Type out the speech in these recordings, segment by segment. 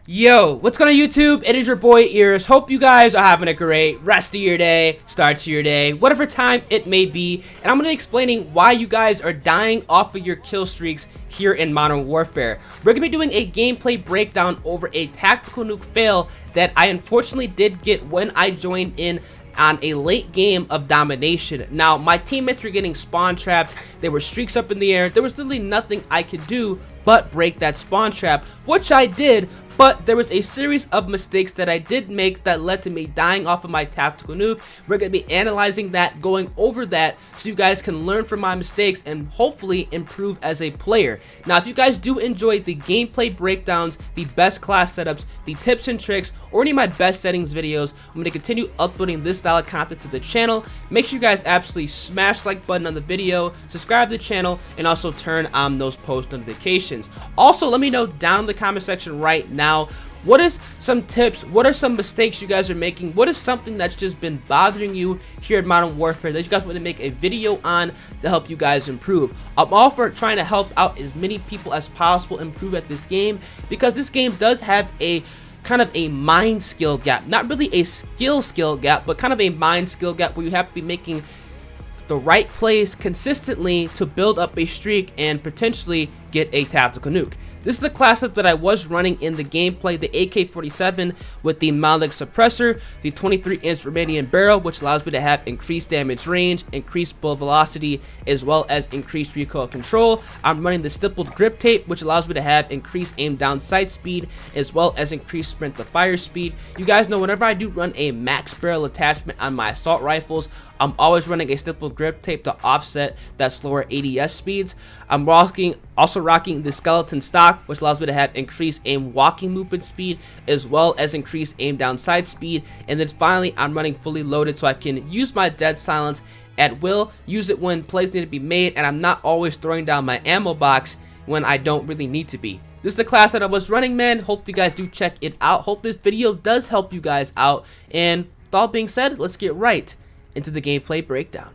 Yo, what's going on YouTube? It is your boy Ears. Hope you guys are having a great rest of your day, start to your day, whatever time it may be. And I'm going to be explaining why you guys are dying off of your kill streaks here in Modern Warfare. We're going to be doing a gameplay breakdown over a tactical nuke fail that I unfortunately did get when I joined in on a late game of domination. Now, my teammates were getting spawn trapped. There were streaks up in the air. There was literally nothing I could do but break that spawn trap, which I did. But there was a series of mistakes that I did make that led to me dying off of my tactical nuke. We're going to be analyzing that, going over that, so you guys can learn from my mistakes and hopefully improve as a player. Now, if you guys do enjoy the gameplay breakdowns, the best class setups, the tips and tricks, or any of my best settings videos, I'm going to continue uploading this style of content to the channel. Make sure you guys absolutely smash the like button on the video, subscribe to the channel, and also turn on those post notifications. Also, let me know down in the comment section right now, what is some tips, what are some mistakes you guys are making, what is something that's just been bothering you here in Modern Warfare that you guys want to make a video on to help you guys improve. I'm all for trying to help out as many people as possible improve at this game, because this game does have a kind of a mind skill gap, not really a skill gap, but kind of a mind skill gap where you have to be making the right plays consistently to build up a streak and potentially get a tactical nuke. This is the class up that I was running in the gameplay, the AK-47 with the Malik suppressor, the 23-inch Romanian barrel, which allows me to have increased damage range, increased bullet velocity, as well as increased recoil control. I'm running the stippled grip tape, which allows me to have increased aim down sight speed, as well as increased sprint to fire speed. You guys know whenever I do run a max barrel attachment on my assault rifles, I'm always running a stippled grip tape to offset that slower ADS speeds. I'm also rocking the skeleton stock, which allows me to have increased aim walking movement speed, as well as increased aim down sight speed. And then finally, I'm running fully loaded so I can use my dead silence at will, use it when plays need to be made, and I'm not always throwing down my ammo box when I don't really need to be. This is the class that I was running, man. Hope you guys do check it out. Hope this video does help you guys out. And with all being said, let's get right into the gameplay breakdown.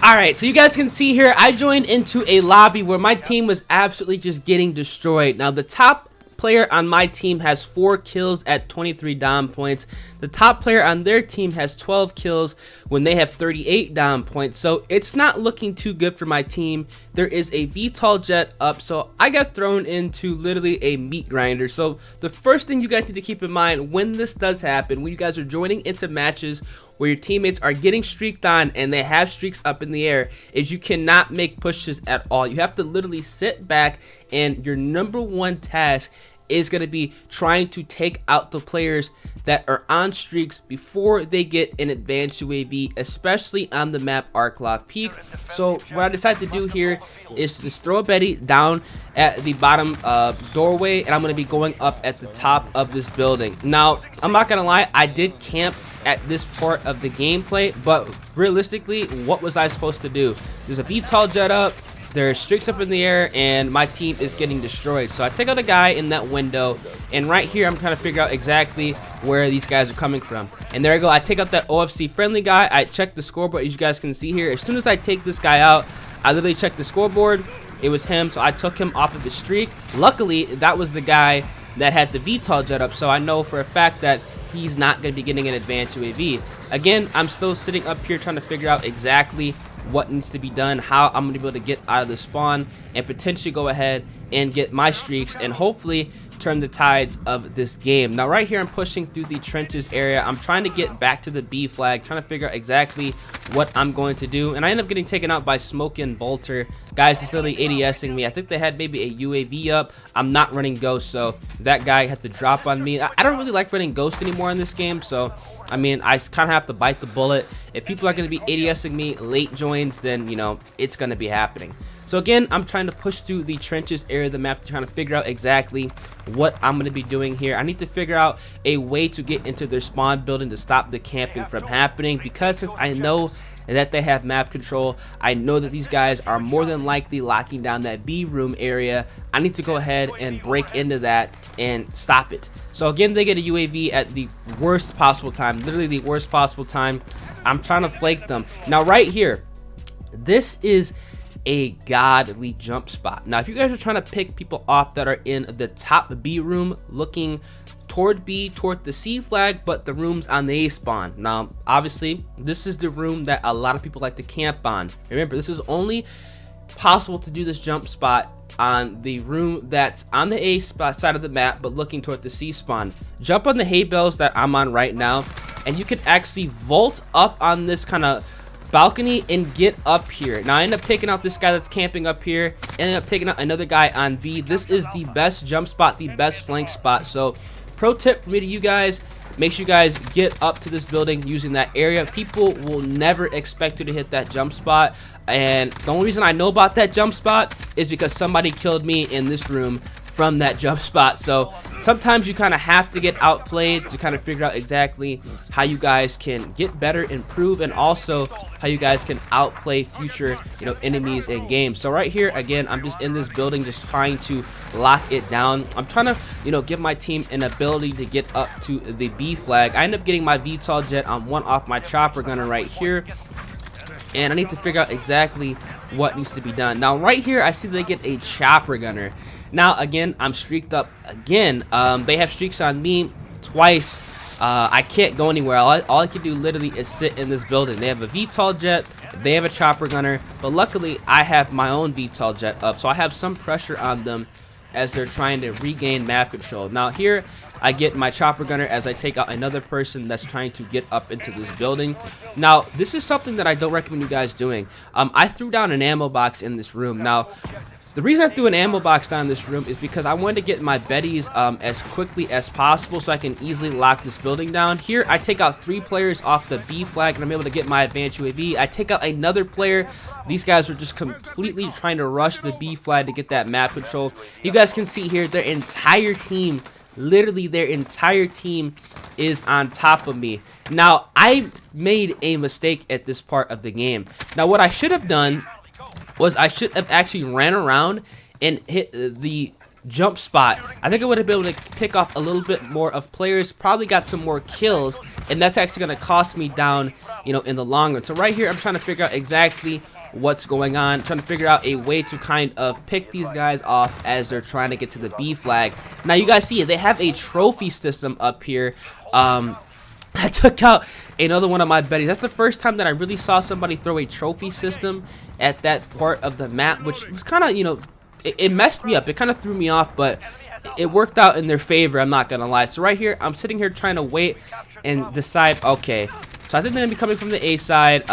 Alright, so you guys can see here, I joined into a lobby where my team was absolutely just getting destroyed. Now, the top player on my team has 4 kills at 23 dom points. The top player on their team has 12 kills when they have 38 dom points. So it's not looking too good for my team. There is a VTOL jet up, so I got thrown into literally a meat grinder. So the first thing you guys need to keep in mind when this does happen, when you guys are joining into matches where your teammates are getting streaked on and they have streaks up in the air, is you cannot make pushes at all. You have to literally sit back, and your number one task is going to be trying to take out the players that are on streaks before they get an advanced UAV, especially on the map Arklov Peak. So what I decided to do here is to just throw a Betty down at the bottom doorway, and I'm going to be going up at the top of this building. Now, I'm not going to lie, I did camp at this part of the gameplay, but realistically, what was I supposed to do? There's a VTOL jet up, there's streaks up in the air, and my team is getting destroyed. So I take out a guy in that window, and right here I'm trying to figure out exactly where these guys are coming from. And there I go, I take out that OFC friendly guy. I check the scoreboard, as you guys can see here. As soon as I take this guy out, I literally check the scoreboard. It was him, so I took him off of the streak. Luckily, that was the guy that had the VTOL jet up, so I know for a fact that he's not going to be getting an advanced UAV. Again, I'm still sitting up here trying to figure out exactly what needs to be done, how I'm going to be able to get out of the spawn and potentially go ahead and get my streaks and hopefully turn the tides of this game. Now right here, I'm pushing through the trenches area. I'm trying to get back to the B flag, trying to figure out exactly what I'm going to do, and I end up getting taken out by Smoke and Bolter. Guys just literally ADSing me. I think they had maybe a UAV up. I'm not running Ghost, so that guy had to drop on me. I don't really like running Ghost anymore in this game, so I mean, I kind of have to bite the bullet. If people are going to be ADSing me late joins, then, you know, it's going to be happening. So again, I'm trying to push through the trenches area of the map, trying to figure out exactly what I'm going to be doing here. I need to figure out a way to get into their spawn building to stop the camping from happening, because since I know that they have map control, I know that these guys are more than likely locking down that B room area. I need to go ahead and break into that and stop it. So again, they get a UAV at the worst possible time, literally the worst possible time. I'm trying to flake them. Now right here, this is a godly jump spot. Now, if you guys are trying to pick people off that are in the top B room looking toward B, toward the C flag, but the room's on the A spawn. Now, obviously, this is the room that a lot of people like to camp on. Remember, this is only possible to do this jump spot on the room that's on the A spot side of the map, but looking toward the C spawn. Jump on the hay bales that I'm on right now, and you can actually vault up on this kind of balcony and get up here. Now I end up taking out this guy that's camping up here, ended up taking out another guy on V. This is the best jump spot, the best flank spot. So pro tip for me to you guys, make sure you guys get up to this building using that area. People will never expect you to hit that jump spot, and the only reason I know about that jump spot is because somebody killed me in this room from that jump spot. So sometimes you kind of have to get outplayed to kind of figure out exactly how you guys can get better, improve, and also how you guys can outplay future, enemies in games. So right here, again, I'm just in this building just trying to lock it down. I'm trying to, give my team an ability to get up to the B flag. I end up getting my VTOL jet on one off my chopper gunner right here, and I need to figure out exactly what needs to be done. Now right here, I see they get a chopper gunner. Now again, I'm streaked up again. They have streaks on me twice. I can't go anywhere. All I can do literally is sit in this building. They have a VTOL jet, they have a chopper gunner, but luckily I have my own VTOL jet up, so I have some pressure on them as they're trying to regain map control. Now here I get my chopper gunner as I take out another person that's trying to get up into this building. Now this is something that I don't recommend you guys doing. I threw down an ammo box in this room. Now the reason I threw an ammo box down in this room is because I wanted to get my Bettys as quickly as possible so I can easily lock this building down. Here, I take out 3 players off the B flag, and I'm able to get my advanced UAV. I take out another player. These guys were just completely trying to rush the B flag to get that map control. You guys can see here, their entire team, literally their entire team is on top of me. Now, I made a mistake at this part of the game. Now, what I should have done was I should have actually ran around and hit the jump spot. I think I would have been able to pick off a little bit more of players, probably got some more kills, and that's actually going to cost me down, in the long run. So right here, I'm trying to figure out exactly what's going on, trying to figure out a way to kind of pick these guys off as they're trying to get to the B flag. Now you guys see they have a trophy system up here. I took out another one of my Bettys. That's the first time that I really saw somebody throw a trophy system at that part of the map, which was kind of, it messed me up. It kind of threw me off, but it worked out in their favor, I'm not going to lie. So right here, I'm sitting here trying to wait and decide, okay, so I think they're going to be coming from the A side.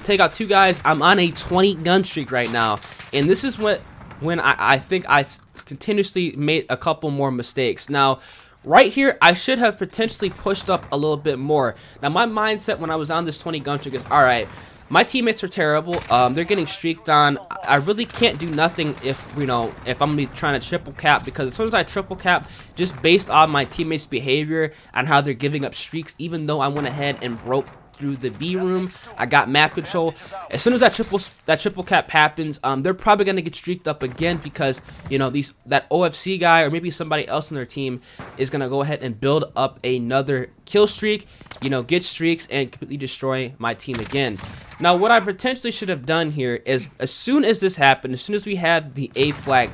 Take out 2 guys. I'm on a 20 gun streak right now, and this is when I think I continuously made a couple more mistakes. Now, right here, I should have potentially pushed up a little bit more. Now, my mindset when I was on this 20 gun streak is, all right, my teammates are terrible. They're getting streaked on. I really can't do nothing if I'm gonna be trying to triple cap, because as soon as I triple cap, just based on my teammates' behavior and how they're giving up streaks, even though I went ahead and broke through the B room, I got map control. As soon as that triple cap happens, they're probably gonna get streaked up again, because that OFC guy or maybe somebody else on their team is gonna go ahead and build up another kill streak, get streaks and completely destroy my team again. Now, what I potentially should have done here is, as soon as this happened, as soon as we had the A flag,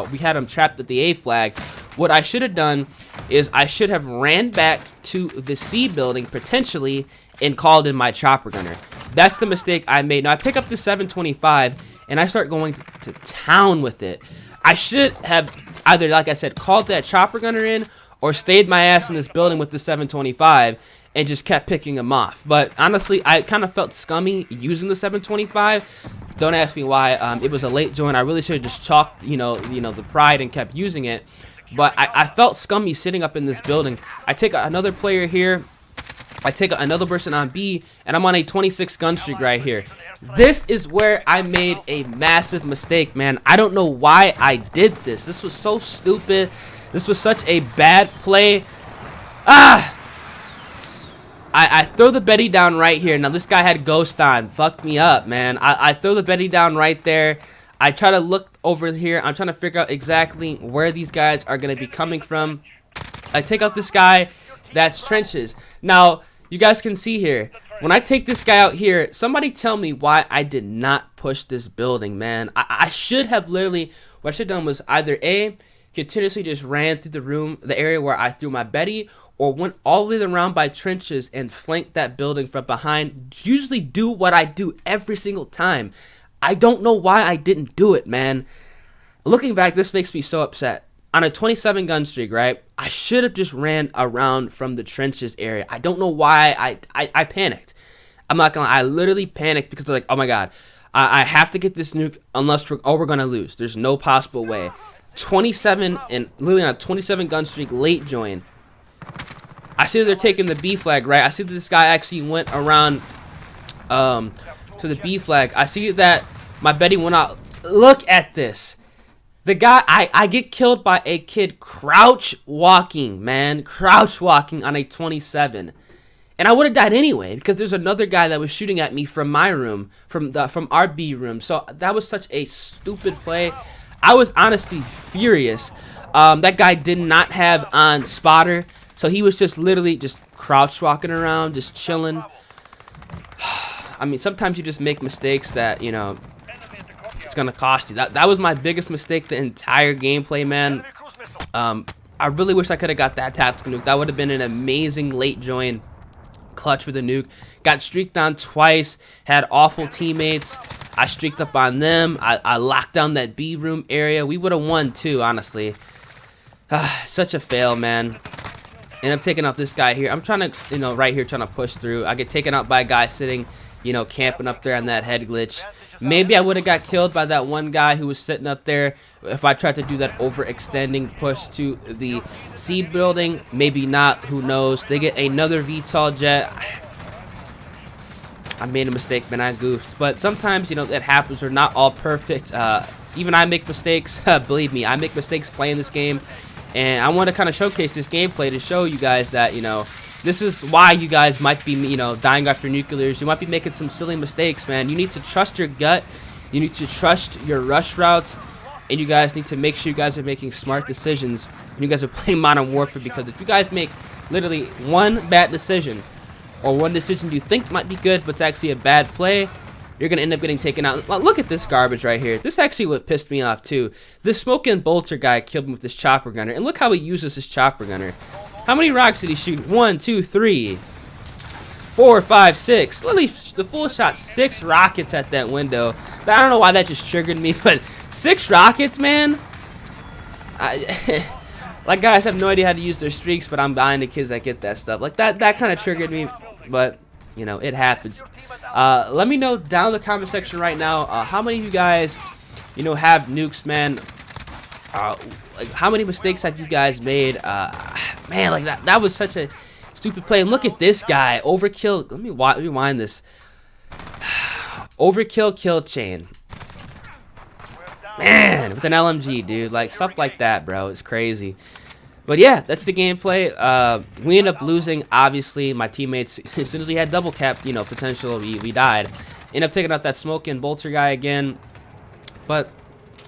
we had him trapped at the A flag, what I should have done is I should have ran back to the C building potentially and called in my chopper gunner. That's the mistake I made. Now, I pick up the 725 and I start going to town with it. I should have either, like I said, called that chopper gunner in, or stayed my ass in this building with the 725 and just kept picking them off. But honestly, I kind of felt scummy using the 725. Don't ask me why. It was a late join. I really should have just chalked, the pride and kept using it. But I felt scummy sitting up in this building. I take another player here. I take another person on B, and I'm on a 26 gun streak right here. This is where I made a massive mistake, man. I don't know why I did this. This was so stupid. This was such a bad play. I throw the Betty down right here. Now, this guy had ghost on. Fucked me up, man. I throw the Betty down right there. I try to look over here. I'm trying to figure out exactly where these guys are going to be coming from. I take out this guy. That's trenches. Now, you guys can see here, when I take this guy out here, somebody tell me why I did not push this building, man. I should have literally, what I should have done was either A, continuously just ran through the area where I threw my Betty, or went all the way around by trenches and flanked that building from behind. Usually do what I do every single time. I don't know why I didn't do it, man. Looking back, this makes me so upset. On a 27 gun streak, right? I should have just ran around from the trenches area. I don't know why I panicked. I'm not gonna lie, I literally panicked because I'm like, oh my god, I have to get this nuke unless we're gonna lose. There's no possible way. 27 and literally on a 27 gun streak, late join. I see that they're taking the B flag, right? I see that this guy actually went around to the B flag. I see that my Betty went out. Look at this. The guy, I get killed by a kid crouch walking, man. Crouch walking on a 27. And I would have died anyway because there's another guy that was shooting at me from my room, from our B room. So that was such a stupid play. I was honestly furious. That guy did not have on spotter. So he was just literally just crouch walking around, just chilling. I mean, sometimes you just make mistakes that, you know, it's gonna cost you. That was my biggest mistake the entire gameplay, man. I really wish I could have got that tactical nuke. That would have been an amazing late join clutch for the nuke. Got streaked on twice, had awful teammates. I streaked up on them. I locked down that B room area. We would have won too, honestly. Such a fail, man. And I'm taking out this guy here. I'm trying to, you know, right here trying to push through. I get taken out by a guy sitting, you know, camping up there on that head glitch. Maybe I would have got killed by that one guy who was sitting up there if I tried to do that overextending push to the C building. Maybe not. Who knows? They get another VTOL jet. I made a mistake, man. I goofed. But sometimes, you know, that happens. We're not all perfect. Even I make mistakes. Believe me, I make mistakes playing this game. And I want to kind of showcase this gameplay to show you guys that, you know, this is why you guys might be, you know, dying after nuclears. You might be making some silly mistakes, man. You need to trust your gut. You need to trust your rush routes. And you guys need to make sure you guys are making smart decisions when you guys are playing Modern Warfare. Because if you guys make literally one bad decision, or one decision you think might be good, but it's actually a bad play, you're going to end up getting taken out. Look at this garbage right here. This actually what pissed me off, too. This Smoke and Bolter guy killed me with this chopper gunner. And look how he uses his chopper gunner. How many rocks did he shoot? 1, 2, 3, 4, 5, 6. Literally, the full shot 6 rockets at that window. I don't know why that just triggered me, but 6 rockets, man? Like, guys have no idea how to use their streaks, but I'm buying the kids that get that stuff. Like, that kind of triggered me, but, you know, it happens. Let me know down in the comment section right now, how many of you guys, you know, have nukes, man? Like, how many mistakes have you guys made? Man, like, that was such a stupid play. And look at this guy. Overkill. Let me rewind this. Overkill kill chain. Man, with an LMG, dude. Like, stuff like that, bro. It's crazy. But yeah, that's the gameplay. We ended up losing, obviously. My teammates, as soon as we had double cap, you know, potential, we died. Ended up taking out that Smoke and Bolter guy again. But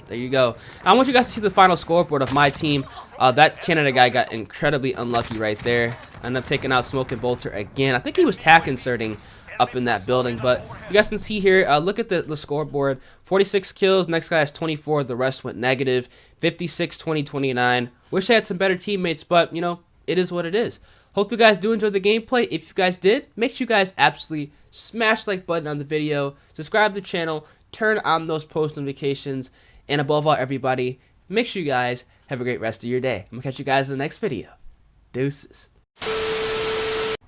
there you go. I want you guys to see the final scoreboard of my team. That Canada guy got incredibly unlucky right there. I ended up taking out Smoke and Bolter again. I think he was tack inserting up in that building, but you guys can see here, look at the scoreboard. 46 kills, next guy has 24, the rest went negative. 56, 20, 29. Wish I had some better teammates, but you know, it is what it is. Hope you guys do enjoy the gameplay. If you guys did, make sure you guys absolutely smash the like button on the video, subscribe to the channel, turn on those post notifications, and above all, everybody, make sure you guys have a great rest of your day. I'm gonna catch you guys in the next video. Deuces.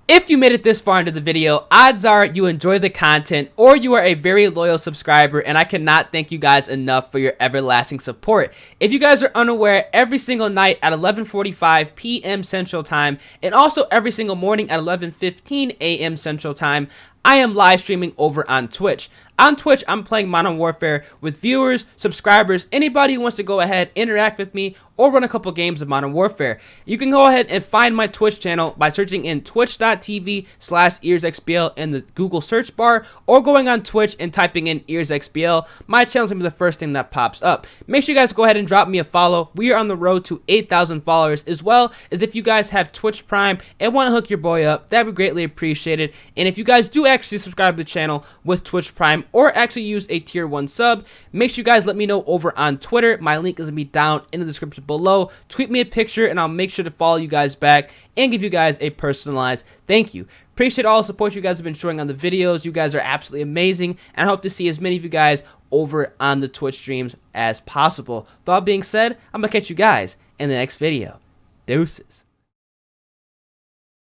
If you made it this far into the video, odds are you enjoy the content or you are a very loyal subscriber, and I cannot thank you guys enough for your everlasting support. If you guys are unaware, every single night at 11:45 p.m. Central Time and also every single morning at 11:15 a.m. Central Time, I am live streaming over on Twitch. On Twitch, I'm playing Modern Warfare with viewers, subscribers, anybody who wants to go ahead, interact with me, or run a couple games of Modern Warfare. You can go ahead and find my Twitch channel by searching in twitch.tv/earsxbl in the Google search bar, or going on Twitch and typing in earsxbl. My channel's going to be the first thing that pops up. Make sure you guys go ahead and drop me a follow. We are on the road to 8,000 followers, as well as if you guys have Twitch Prime and want to hook your boy up, that'd be greatly appreciated. And if you guys do actually subscribe to the channel with Twitch Prime, or actually use a tier 1 sub, make sure you guys let me know over on Twitter. My link is going to be down in the description below. Tweet me a picture and I'll make sure to follow you guys back and give you guys a personalized thank you. Appreciate all the support you guys have been showing on the videos. You guys are absolutely amazing, and I hope to see as many of you guys over on the Twitch streams as possible. With all being said, I'm going to catch you guys in the next video. Deuces.